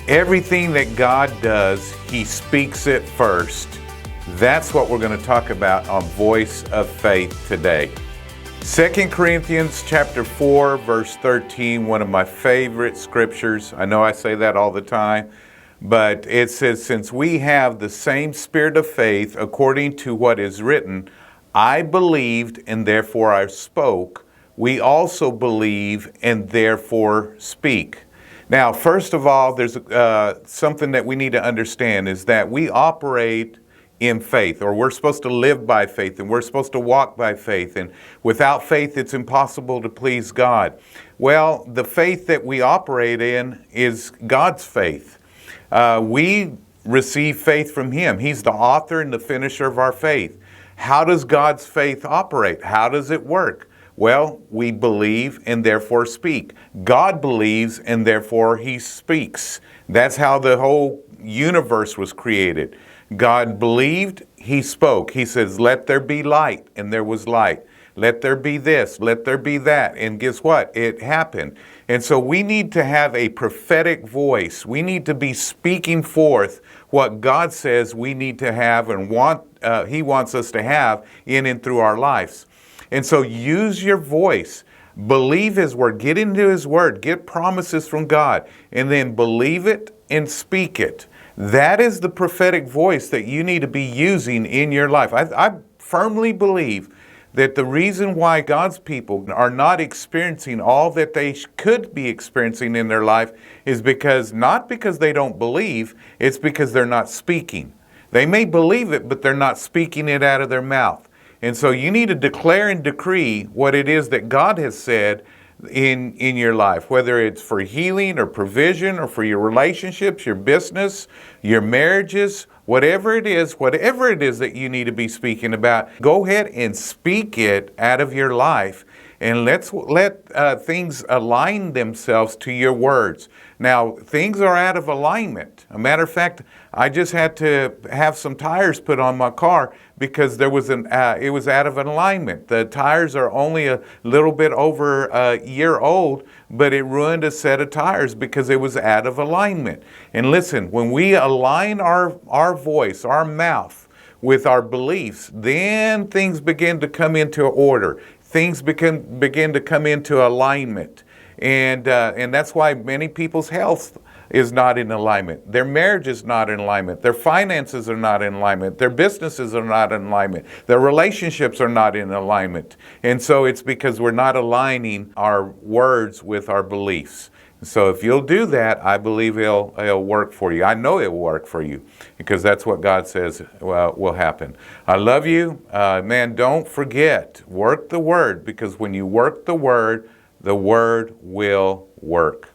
Everything that God does, He speaks it first. That's what we're going to talk about on Voice of Faith today. 2 Corinthians chapter 4, verse 13, one of my favorite scriptures. I know I say that all the time, but it says, since we have the same spirit of faith, according to what is written, I believed and therefore I spoke. We also believe and therefore speak. Now, first of all, there's something that we need to understand is that we operate in faith, or we're supposed to live by faith, and we're supposed to walk by faith. And without faith, it's impossible to please God. Well, the faith that we operate in is God's faith. We receive faith from Him. He's the author and the finisher of our faith. How does God's faith operate? How does it work? Well, we believe and therefore speak. God believes and therefore He speaks. That's how the whole universe was created. God believed, He spoke. He says, let there be light, and there was light. Let there be this, let there be that. And guess what? It happened. And so we need to have a prophetic voice. We need to be speaking forth what God says we need to have and He wants us to have in and through our lives. And so use your voice. Believe His word. Get into His word. Get promises from God. And then believe it and speak it. That is the prophetic voice that you need to be using in your life. I firmly believe that the reason why God's people are not experiencing all that they could be experiencing in their life is not because they don't believe, it's because they're not speaking. They may believe it, but they're not speaking it out of their mouth. And so you need to declare and decree what it is that God has said in your life, whether it's for healing or provision or for your relationships, your business, your marriages, whatever it is that you need to be speaking about, go ahead and speak it out of your life. And let things align themselves to your words. Now, things are out of alignment. A matter of fact, I just had to have some tires put on my car because it was out of alignment. The tires are only a little bit over a year old, but it ruined a set of tires because it was out of alignment. And listen, when we align our voice, our mouth, with our beliefs, then things begin to come into order. Things begin to come into alignment. And that's why many people's health is not in alignment. Their marriage is not in alignment. Their finances are not in alignment. Their businesses are not in alignment. Their relationships are not in alignment. And so it's because we're not aligning our words with our beliefs. So if you'll do that, I believe it'll work for you. I know it will work for you because that's what God says will happen. I love you. Man, don't forget, work the word, because when you work the word will work.